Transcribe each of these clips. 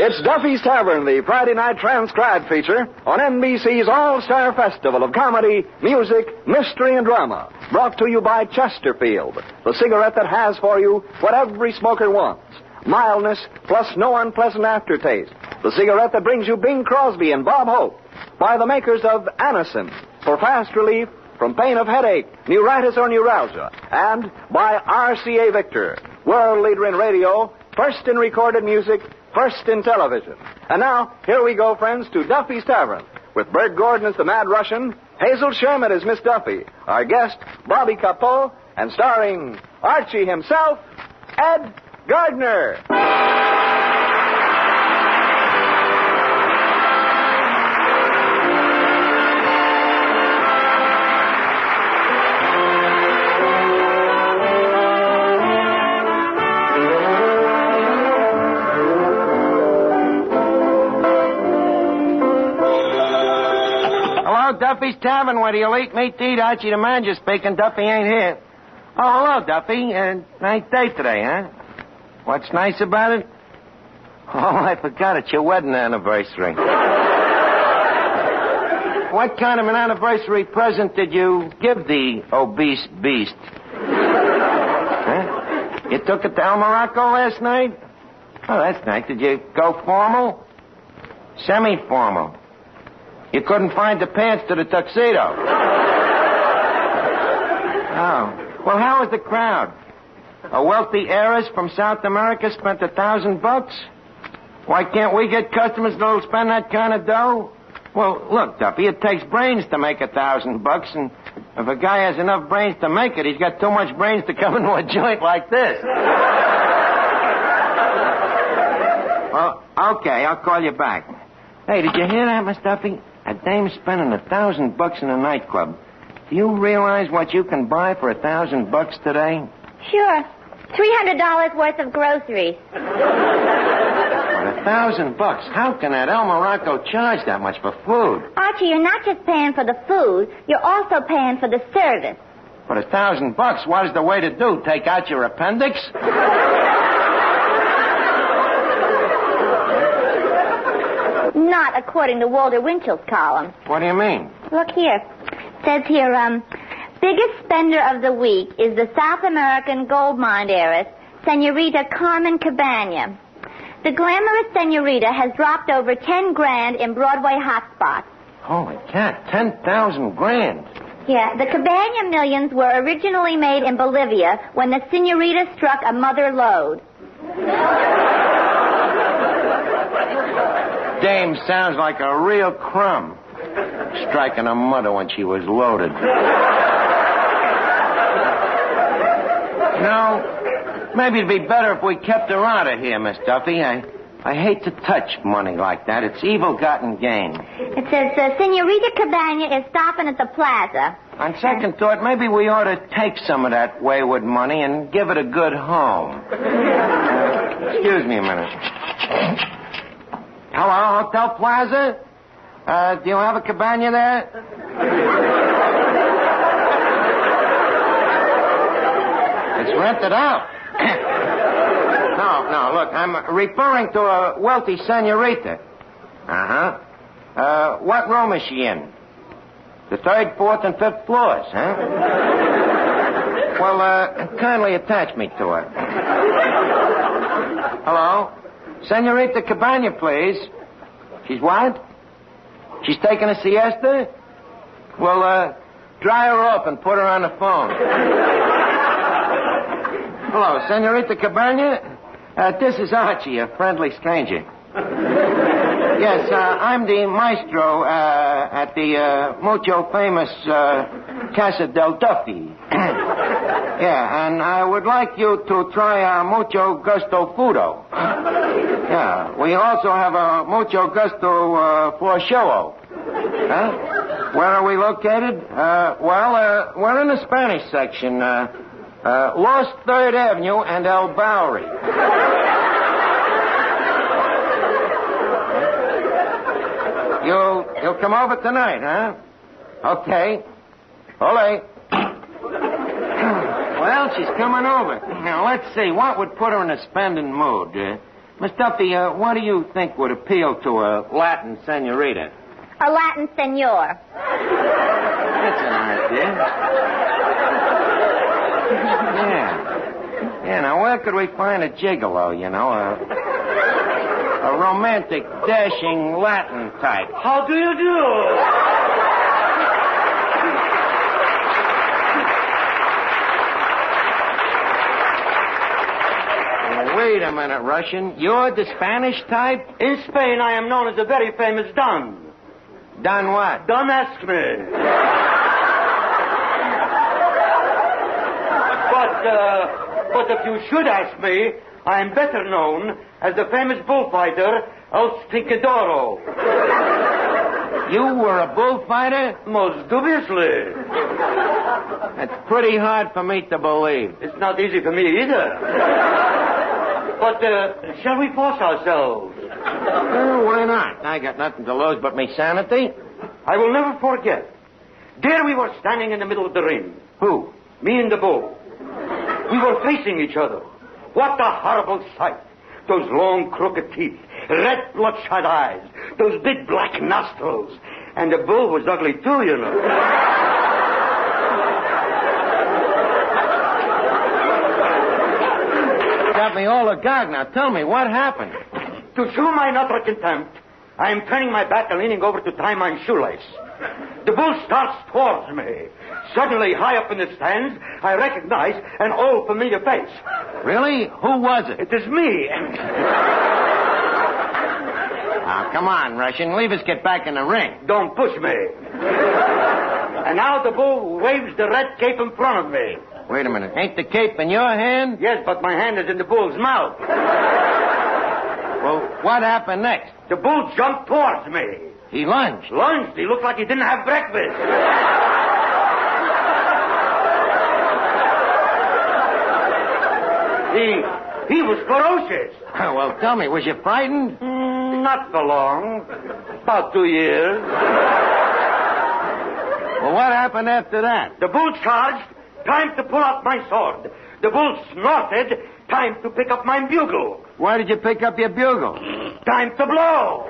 It's Duffy's Tavern, the Friday night transcribed feature on NBC's All-Star Festival of Comedy, Music, Mystery, and Drama. Brought to you by Chesterfield, the cigarette that has for you what every smoker wants. Mildness plus no unpleasant aftertaste. The cigarette that brings you Bing Crosby and Bob Hope. By the makers of Anacin, for fast relief from pain of headache, neuritis, or neuralgia. And by RCA Victor, world leader in radio, first in recorded music, first in television. And now, here we go, friends, to Duffy's Tavern, with Bert Gordon as the Mad Russian, Hazel Sherman as Miss Duffy, our guest, Bobby Capot, and starring Archie himself, Ed Gardner. Duffy's Tavern, where you'll eat meat to eat. Archie the manager speaking. Duffy ain't here. Oh, hello, Duffy. Nice day today, huh? What's nice about it? Oh, I forgot. It's your wedding anniversary. What kind of an anniversary present did you give the obese beast? Huh? You took it to El Morocco last night? Oh, that's nice. Did you go formal? Semi-formal? You couldn't find the pants to the tuxedo. Oh. Well, how was the crowd? A wealthy heiress from South America spent $1,000? Why can't we get customers that'll spend that kind of dough? Well, look, Duffy, it takes brains to make $1,000, and if a guy has enough brains to make it, he's got too much brains to come into a joint like this. Well, okay, I'll call you back. Hey, did you hear that, Miss Duffy? A dame's spending $1,000 in a nightclub. Do you realize what you can buy for $1,000 today? Sure. $300 worth of groceries. For $1,000? How can that El Morocco charge that much for food? Archie, you're not just paying for the food, you're also paying for the service. For $1,000, what is the way to do? Take out your appendix? Not according to Walter Winchell's column. What do you mean? Look here. It says here, biggest spender of the week is the South American gold mine heiress, Senorita Carmen Cabana. The glamorous Senorita has dropped over 10 grand in Broadway hotspots. Holy cat, 10,000 grand. Yeah, the Cabana millions were originally made in Bolivia when the Senorita struck a mother lode. Dame sounds like a real crumb. Striking a mother when she was loaded. No, maybe it'd be better if we kept her out of here, Miss Duffy. I hate to touch money like that. It's evil-gotten gain. It says Senorita Cabana is stopping at the plaza. On second thought, maybe we ought to take some of that wayward money and give it a good home. Excuse me a minute. Hello, Hotel Plaza? Do you have a cabana there? It's rented out. No, look, I'm referring to a wealthy senorita. Uh-huh. What room is she in? The 3rd, 4th, and 5th floors, huh? Well, kindly attach me to her. Hello? Senorita Cabana, please. She's what? She's taking a siesta? Well, dry her up and put her on the phone. Hello, Senorita Cabana? This is Archie, a friendly stranger. Yes, I'm the maestro at the mucho famous Casa del Duffy. Yeah, and I would like you to try mucho gusto fudo. Yeah, we also have a mucho gusto prosciutto. Huh? Where are we located? We're in the Spanish section. Lost 3rd Avenue and El Bowery. You'll come over tonight, huh? Okay. Ole. Well, she's coming over. Now, let's see. What would put her in a spending mood? Miss Duffy, what do you think would appeal to a Latin senorita? A Latin senor. That's an idea. Yeah, now where could we find a gigolo, you know? A romantic, dashing Latin type. How do you do? Wait a minute, Russian. You're the Spanish type? In Spain, I am known as a very famous Don. Don what? Don't ask me. But if you should ask me, I am better known as the famous bullfighter El Stinkadoro. You were a bullfighter? Most dubiously. That's pretty hard for me to believe. It's not easy for me either. But shall we force ourselves? Why not? I got nothing to lose but me sanity. I will never forget. There we were standing in the middle of the ring. Who? Me and the bull. We were facing each other. What a horrible sight. Those long, crooked teeth, red, bloodshot eyes, those big black nostrils. And the bull was ugly, too, you know. Got me all agog. Now tell me, what happened? To show my utter contempt, I am turning my back and leaning over to tie my shoelace. The bull starts towards me. Suddenly, high up in the stands, I recognize an old familiar face. Really? Who was it? It is me. Now, come on, Russian. Leave us get back in the ring. Don't push me. And now the bull waves the red cape in front of me. Wait a minute. Ain't the cape in your hand? Yes, but my hand is in the bull's mouth. Well, what happened next? The bull jumped towards me. He lunged. Lunged? He looked like he didn't have breakfast. He was ferocious. Well, tell me, was you frightened? Not for long. About 2 years. Well, what happened after that? The bull charged. Time to pull out my sword. The bull snorted. Time to pick up my bugle. Why did you pick up your bugle? Time to blow.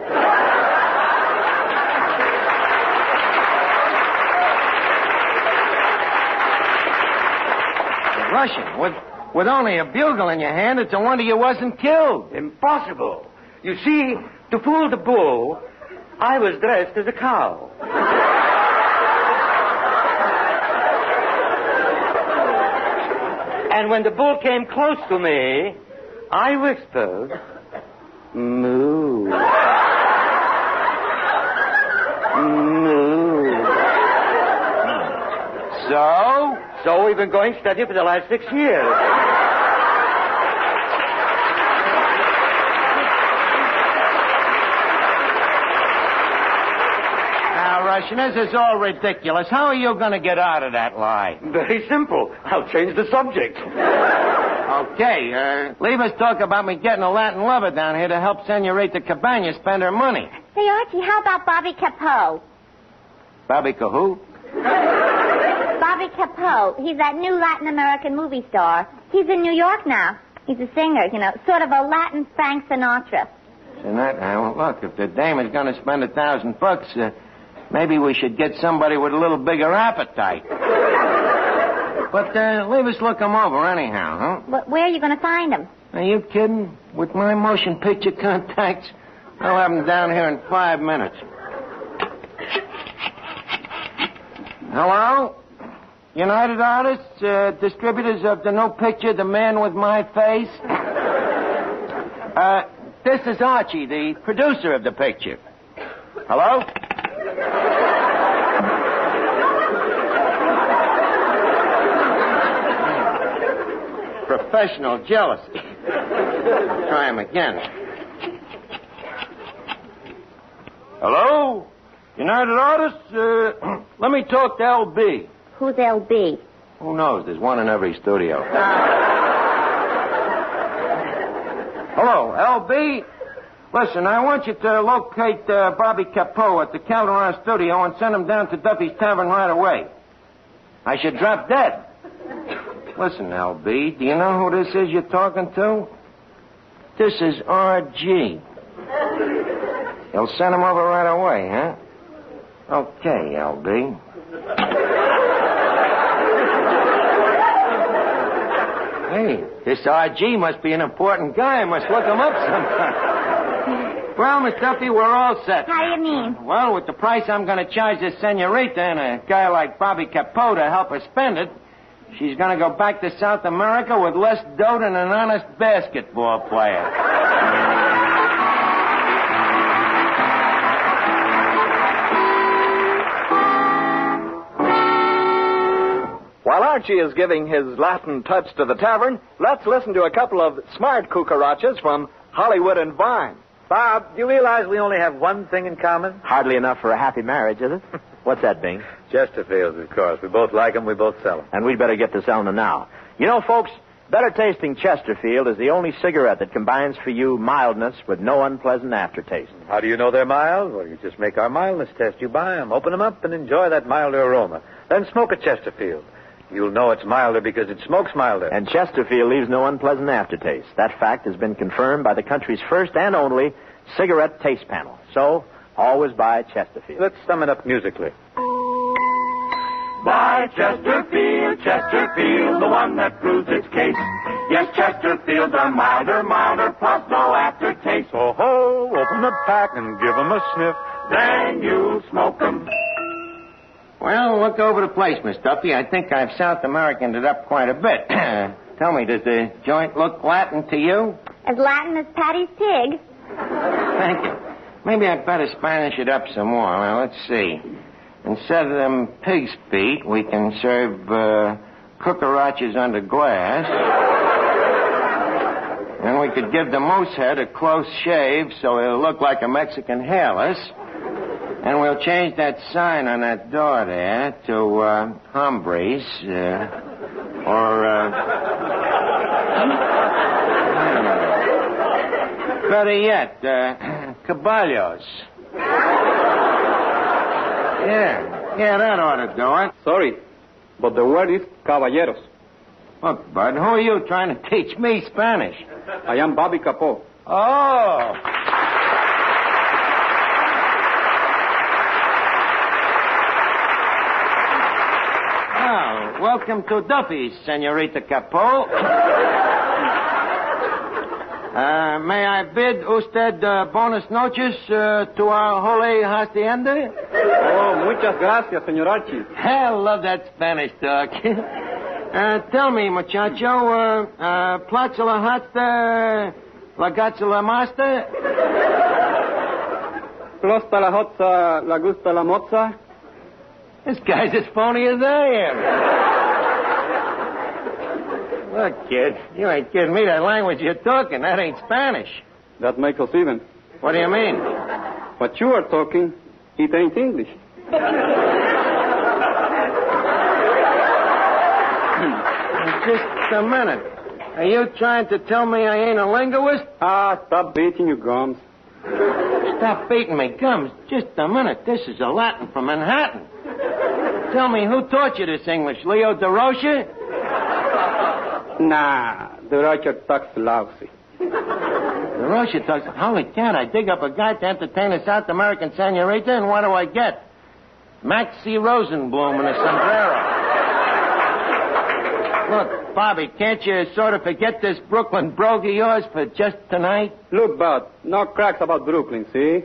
Russian, with only a bugle in your hand, it's a wonder you wasn't killed. Impossible. You see, to fool the bull, I was dressed as a cow. And when the bull came close to me, I whispered, moo. Moo. So we've been going steady for the last 6 years. Now, Russian, this is all ridiculous. How are you going to get out of that lie? Very simple. I'll change the subject. Okay, leave us talk about me getting a Latin lover down here to help Senorita Cabana spend her money. Say, Archie, how about Bobby Capot? Bobby Cahoo? Bobby Capot. He's that new Latin American movie star. He's in New York now. He's a singer, you know, sort of a Latin Frank Sinatra. Sinatra? Well, look, if the dame is going to spend $1,000, maybe we should get somebody with a little bigger appetite. But leave us look him over anyhow, huh? But where are you going to find him? Are you kidding? With my motion picture contacts, I'll have him down here in 5 minutes. Hello? United Artists, distributors of the new picture, The Man with My Face. This is Archie, the producer of the picture. Hello? Professional jealousy. Try him again. Hello? United Artists, let me talk to LB. Who's LB? Who knows? There's one in every studio. Hello, LB? Listen, I want you to locate Bobby Capot at the Calderon studio and send him down to Duffy's Tavern right away. I should drop dead. Listen, LB, do you know who this is you're talking to? This is R.G. You'll send him over right away, huh? Okay, L.D. Hey, this R.G. must be an important guy. I must look him up sometime. Well, Miss Duffy, we're all set. How do you mean? Well, with the price I'm going to charge this senorita and a guy like Bobby Capot to help her spend it, she's going to go back to South America with less dough than an honest basketball player. While Archie is giving his Latin touch to the tavern, let's listen to a couple of smart cucarachas from Hollywood and Vine. Bob, do you realize we only have one thing in common? Hardly enough for a happy marriage, is it? What's that, Bing? Chesterfields, of course. We both like them. We both sell them. And we'd better get to selling them now. You know, folks, better tasting Chesterfield is the only cigarette that combines for you mildness with no unpleasant aftertaste. How do you know they're mild? Well, you just make our mildness test. You buy them, open them up, and enjoy that milder aroma. Then smoke a Chesterfield. You'll know it's milder because it smokes milder. And Chesterfield leaves no unpleasant aftertaste. That fact has been confirmed by the country's first and only cigarette taste panel. So, always buy Chesterfield. Let's sum it up musically. Buy Chesterfield, Chesterfield, the one that proves its case. Yes, Chesterfields are milder, plus no aftertaste. So ho, open the pack and give 'em a sniff. Then you'll smoke 'em. Well, look over the place, Miss Duffy. I think I've South Americaned it up quite a bit. Tell me, does the joint look Latin to you? As Latin as Patty's pig. Thank you. Maybe I'd better Spanish it up some more. Well, let's see. Instead of them pig's feet, we can serve cucarachas under glass. And we could give the moose head a close shave so it'll look like a Mexican hairless. And we'll change that sign on that door there to hombres, better yet, caballos. Yeah, that ought to do it. Sorry, but the word is caballeros. Look, Bud, who are you trying to teach me Spanish? I am Bobby Capot. Oh. Welcome to Duffy's, Senorita Capot. May I bid usted buenas noches to our holy hacienda? Oh, muchas gracias, señor Archie. I love that Spanish talk. Tell me, muchacho, plaza la hasta, la gatza la master? Plosta la hotza, la gusta la mozza? This guy's as phony as I am. Look, kid, you ain't kidding me. That language you're talking, that ain't Spanish. That makes us even. What do you mean? What you are talking, it ain't English. Just a minute. Are you trying to tell me I ain't a linguist? Stop beating your gums. Stop beating me gums. Just a minute. This is a Latin from Manhattan. Tell me, who taught you this English? Leo DeRocha? Nah, the Roger talks lousy. DeRocha talks... Holy cat, I dig up a guy to entertain a South American senorita, and what do I get? Maxie Rosenblum and a sombrero. Look, Bobby, can't you sort of forget this Brooklyn brogue of yours for just tonight? Look, Bud, no cracks about Brooklyn, see?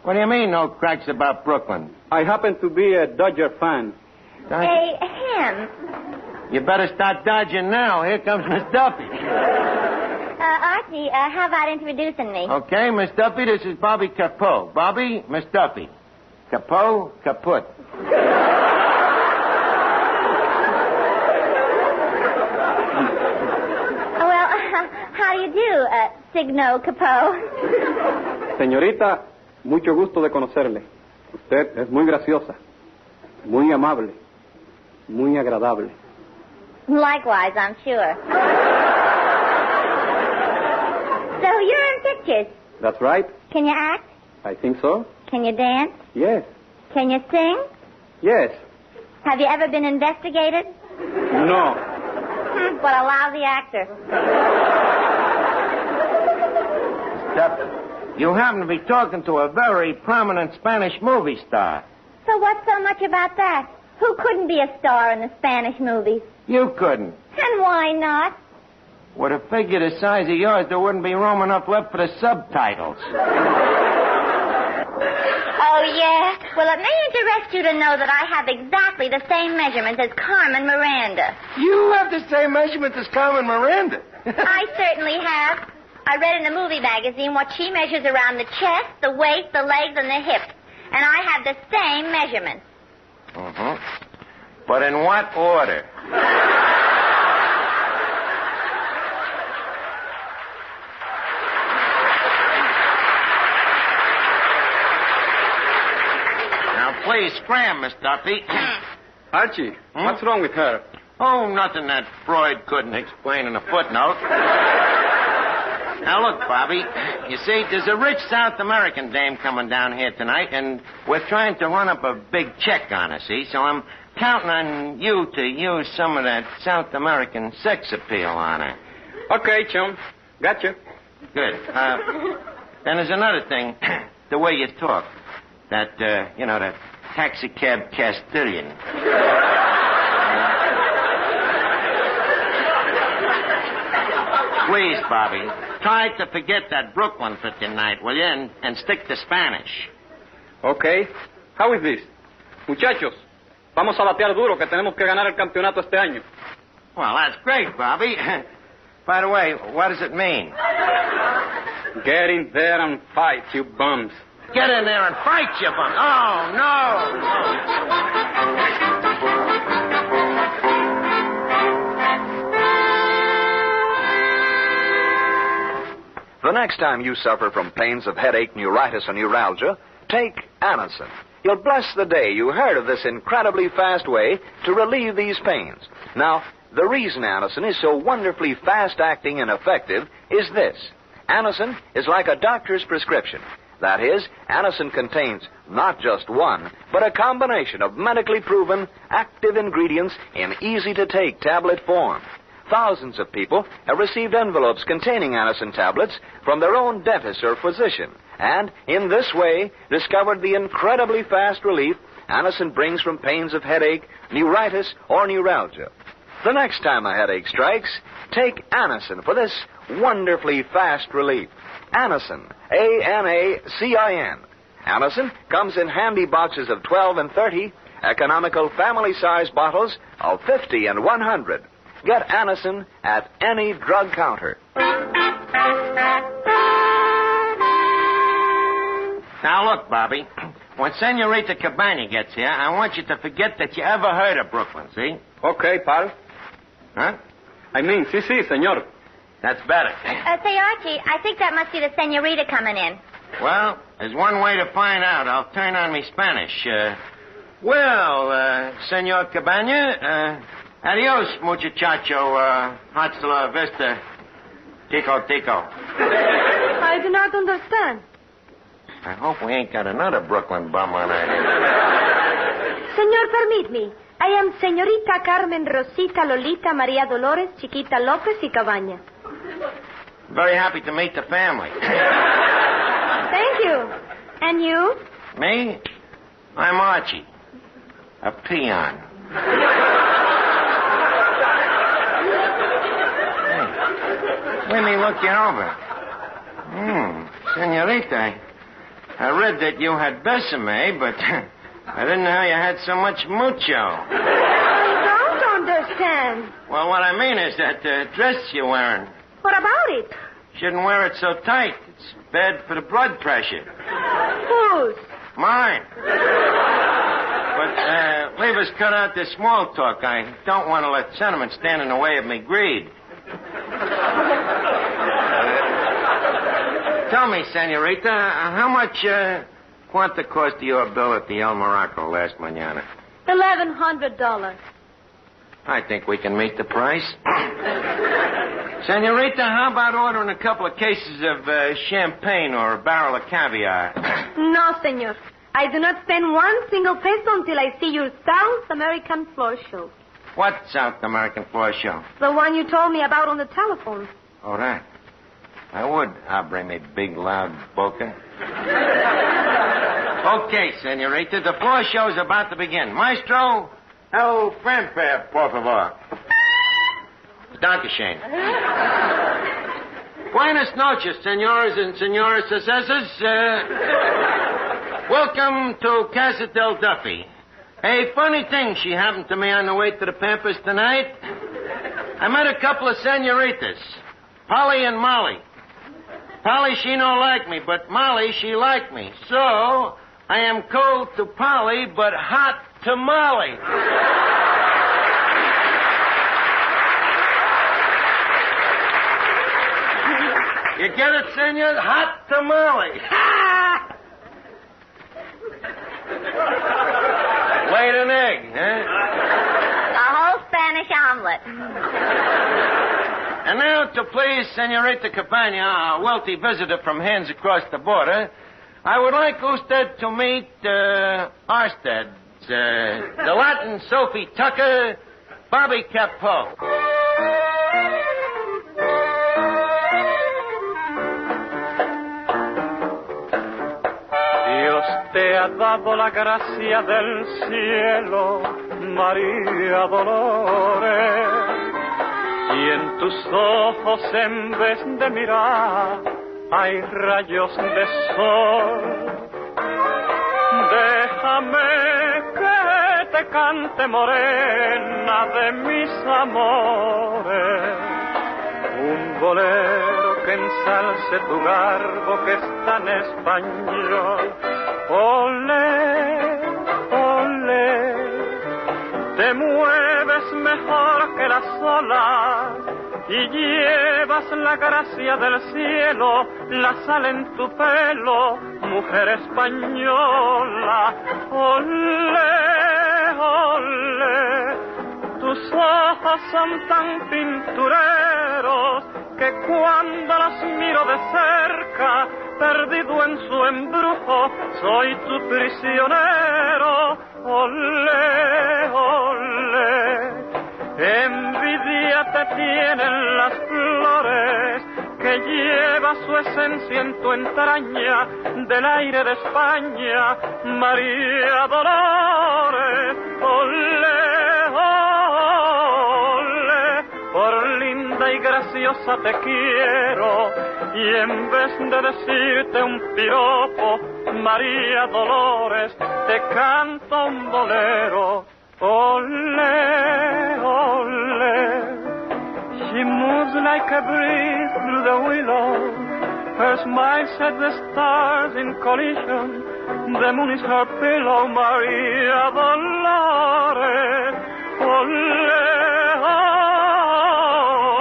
What do you mean, no cracks about Brooklyn? I happen to be a Dodger fan. Hey, him. You better start dodging now. Here comes Miss Duffy. Archie, how about introducing me? Okay, Miss Duffy, this is Bobby Capot. Bobby, Miss Duffy. Capot, kaput. Well, how do you do, Signo Capot? Señorita, mucho gusto de conocerle. Usted es muy graciosa, muy amable, muy agradable. Likewise, I'm sure. So you're in pictures. That's right. Can you act? I think so. Can you dance? Yes. Can you sing? Yes. Have you ever been investigated? No. What a lousy actor. You happen to be talking to a very prominent Spanish movie star. So what's so much about that? Who couldn't be a star in the Spanish movies? You couldn't. And why not? With a figure the size of yours, there wouldn't be room enough left for the subtitles. Oh, yeah? Well, it may interest you to know that I have exactly the same measurements as Carmen Miranda. You have the same measurements as Carmen Miranda? I certainly have. I read in a movie magazine what she measures around the chest, the waist, the legs, and the hips. And I have the same measurements. Mm-hmm. But in what order? Now, please scram, Miss Duffy. Archie, what's wrong with her? Oh, nothing that Freud couldn't explain in a footnote. Now, look, Bobby, you see, there's a rich South American dame coming down here tonight, and we're trying to run up a big check on her, see? So I'm counting on you to use some of that South American sex appeal on her. Okay, chum. Gotcha. Good. Then there's another thing, the way you talk. That, that taxicab Castilian. Please, Bobby, try to forget that Brooklyn for tonight, will you? And stick to Spanish. Okay. How is this? Muchachos, vamos a batear duro que tenemos que ganar el campeonato este año. Well, that's great, Bobby. By the way, what does it mean? Get in there and fight, you bums. Get in there and fight, you bum. Oh, no. The next time you suffer from pains of headache, neuritis, or neuralgia, take Anacin. You'll bless the day you heard of this incredibly fast way to relieve these pains. Now, the reason Anacin is so wonderfully fast-acting and effective is this. Anacin is like a doctor's prescription. That is, Anacin contains not just one, but a combination of medically proven active ingredients in easy-to-take tablet form. Thousands of people have received envelopes containing Anacin tablets from their own dentist or physician, and in this way discovered the incredibly fast relief Anacin brings from pains of headache, neuritis, or neuralgia. The next time a headache strikes, take Anacin for this wonderfully fast relief. Anacin, A-N-A-C-I-N. Anacin comes in handy boxes of 12 and 30, economical family-size bottles of 50 and 100. Get Anacin at any drug counter. Now, look, Bobby. When Senorita Cabana gets here, I want you to forget that you ever heard of Brooklyn, see? Okay, pal. Huh? I mean, sí, señor. That's better. Say, Archie, I think that must be the senorita coming in. Well, there's one way to find out. I'll turn on me Spanish. Senor Cabana, adios, muchacho, hasta la vista, tico. I do not understand. I hope we ain't got another Brooklyn bum on our hands. Señor, permit me. I am Señorita Carmen Rosita Lolita María Dolores Chiquita López y Cabaña. Very happy to meet the family. Thank you. And you? Me? I'm Archie. A peon. Hey, let me look you over. Senorita, I read that you had Besame, but I didn't know you had so much mucho. I don't understand. Well, what I mean is that dress you're wearing. What about it? Shouldn't wear it so tight. It's bad for the blood pressure. Whose? Mine. But leave us cut out this small talk. I don't want to let sentiment stand in the way of me greed. Tell me, senorita, how much quanta cost your bill at the El Morocco last mañana? $1,100. I think we can meet the price. Senorita, how about ordering a couple of cases of champagne or a barrel of caviar? No, senor. I do not spend one single peso until I see your South American floor show. What South American floor show? The one you told me about on the telephone. Oh, that. I would, Aubrey, me big, loud boca. Okay, senorita, the floor show's about to begin. Maestro, el fanfare, por favor. Dankeschön. Buenas noches, senores and señoras. Welcome to Casa del Duffy. A funny thing she happened to me on the way to the Pampas tonight. I met a couple of senoritas, Polly and Molly. Polly, she don't like me, but Molly, she like me. So, I am cold to Polly, but hot to Molly. You get it, senor? Hot to Molly. Laid an egg, huh? A whole Spanish omelet. And now, to please Senorita Cabana, a wealthy visitor from hands across the border, I would like usted to meet Arstead, the Latin Sophie Tucker, Bobby Capot. Dios te ha dado la gracia del cielo, María Dolores. Y en tus ojos, en vez de mirar, hay rayos de sol. Déjame que te cante, morena de mis amores, un bolero que ensalce tu garbo que es tan español. Olé, olé, te mueves mejor que las olas y llevas la gracia del cielo, la sal en tu pelo, mujer española. Olé, olé, tus ojos son tan pintureros que cuando los miro de cerca, perdido en su embrujo, soy tu prisionero. Olé, olé, envidia te tienen las flores que lleva su esencia en tu entraña del aire de España, María Dolores. Olé, olé, por linda y graciosa te quiero, y en vez de decirte un piropo, María Dolores, te canto un bolero. Olé, olé, she moves like a breeze through the willow. Her smile sets the stars in collision. The moon is her pillow, María Dolores. Olé,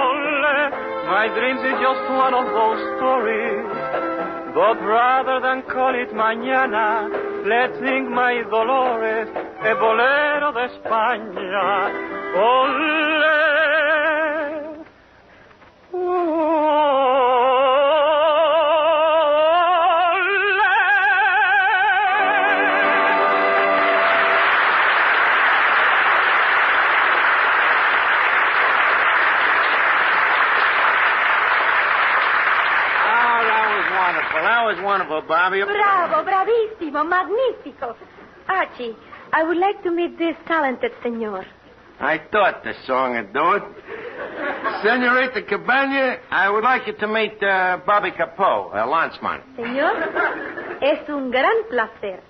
olé, my dreams is just one of those stories. But rather than call it mañana, let's sing my Dolores, el bolero de España. Olé, That was wonderful, Bobby. Bravo, bravissimo, magnifico. Archie, I would like to meet this talented senor. I thought the song would do it. Senorita Cabana, I would like you to meet Bobby Capot, Lanceman. Señor, es un gran placer.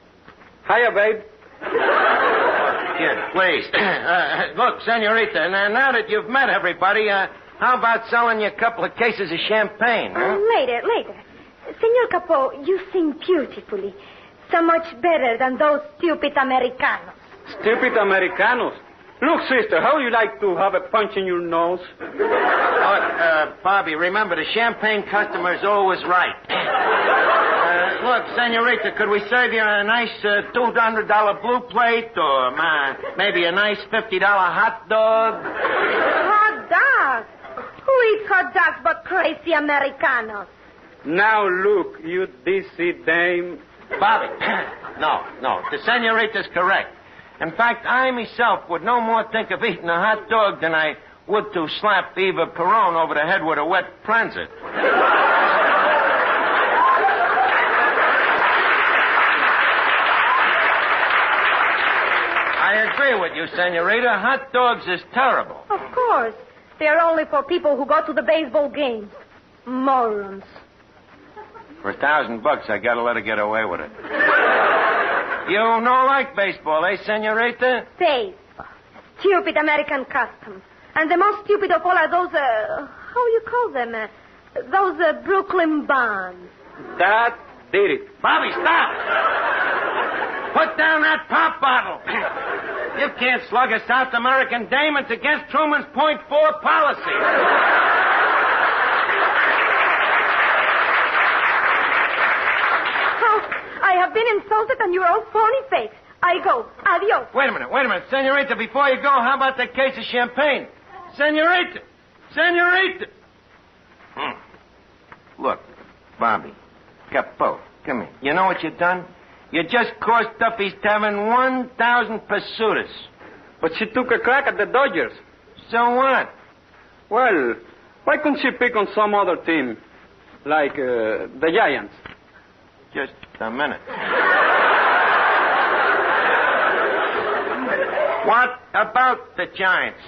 Hiya, babe. Kid, please. Look, Senorita, now that you've met everybody, how about selling you a couple of cases of champagne, huh? Later. Senor Capot, you sing beautifully. So much better than those stupid Americanos. Stupid Americanos. Look, sister, how would you like to have a punch in your nose? Bobby, remember, the champagne customer's always right. Look, senorita, could we serve you a nice $200 blue plate or maybe a nice $50 hot dog? Hot dogs? Who eats hot dogs but crazy Americanos? Now, look, you DC dame. Bobby, no, the senorita's correct. In fact, I myself would no more think of eating a hot dog than I would to slap Eva Perón over the head with a wet transit. you, senorita. Hot dogs is terrible. Of course. They're only for people who go to the baseball games. Morons. For $1,000, I gotta let her get away with it. You no like baseball, eh, senorita? Baseball. Stupid American custom. And the most stupid of all are those, how you call them? Those Brooklyn bonds. That did it. Bobby, stop! Put down that pop bottle. You can't slug a South American dame. It's against Truman's .4 policy. I have been insulted and you're all phony fakes. I go. Adios. Wait a minute. Senorita, before you go, how about that case of champagne? Senorita! Look, Bobby, Capo, come here. You know what you've done? You just cost Duffy's Tavern 1,000 pesetas. But she took a crack at the Dodgers. So what? Well, why couldn't she pick on some other team? Like the Giants? Just a minute. What about the Giants?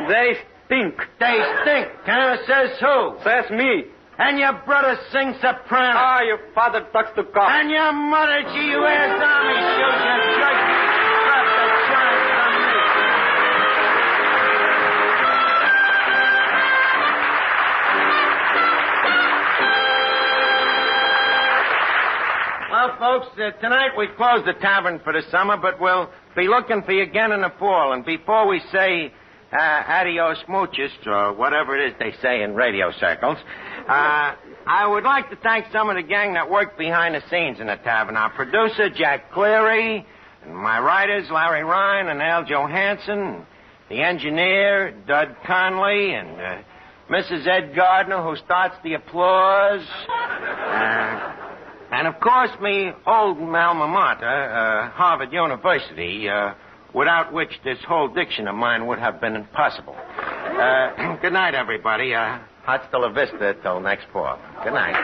They stink. They stink, huh? Says who? Says me. And your brother sings soprano. Ah, your father talks to cops. And your mother, gee, you wears army shoes and jerk. Stop the Giants from me. Well, folks, tonight we close the tavern for the summer, but we'll be looking for you again in the fall. And before we say adios muchos, or whatever it is they say in radio circles, I would like to thank some of the gang that worked behind the scenes in the tavern. Our producer, Jack Cleary, and my writers, Larry Ryan and Al Johansson, the engineer, Dud Conley, and Mrs. Ed Gardner, who starts the applause. And, of course, me old alma mater, Harvard University, without which this whole diction of mine would have been impossible. Good night, everybody. Hasta la vista till next fall. Good night.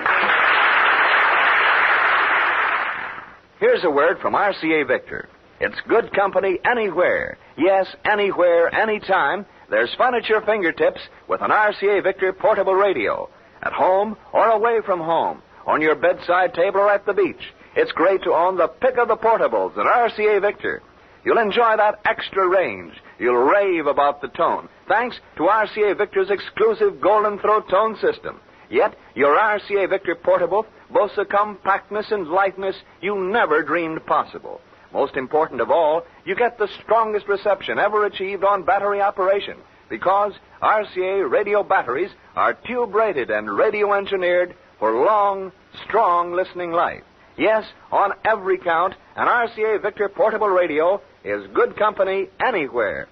Here's a word from RCA Victor. It's good company anywhere. Yes, anywhere, anytime. There's fun at your fingertips with an RCA Victor portable radio. At home or away from home. On your bedside table or at the beach. It's great to own the pick of the portables at RCA Victor. You'll enjoy that extra range. You'll rave about the tone, thanks to RCA Victor's exclusive Golden Throat tone system. Yet, your RCA Victor portable boasts a compactness and lightness you never dreamed possible. Most important of all, you get the strongest reception ever achieved on battery operation, because RCA radio batteries are tube-rated and radio-engineered for long, strong listening life. Yes, on every count, an RCA Victor portable radio is good company anywhere.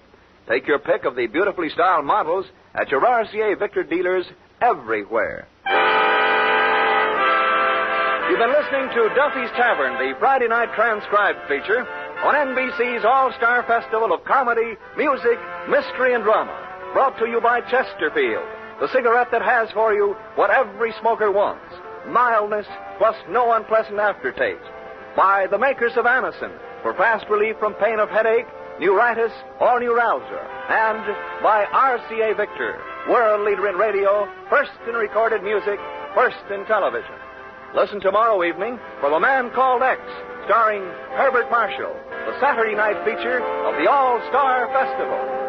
Take your pick of the beautifully styled models at your RCA Victor dealers everywhere. You've been listening to Duffy's Tavern, the Friday night transcribed feature on NBC's All-Star Festival of Comedy, Music, Mystery, and Drama. Brought to you by Chesterfield, the cigarette that has for you what every smoker wants. Mildness plus no unpleasant aftertaste. By the makers of Anacin for fast relief from pain of headache, neuritis, or neuralgia. And by RCA Victor, world leader in radio, first in recorded music, first in television. Listen tomorrow evening for The Man Called X, starring Herbert Marshall, the Saturday night feature of the All-Star Festival.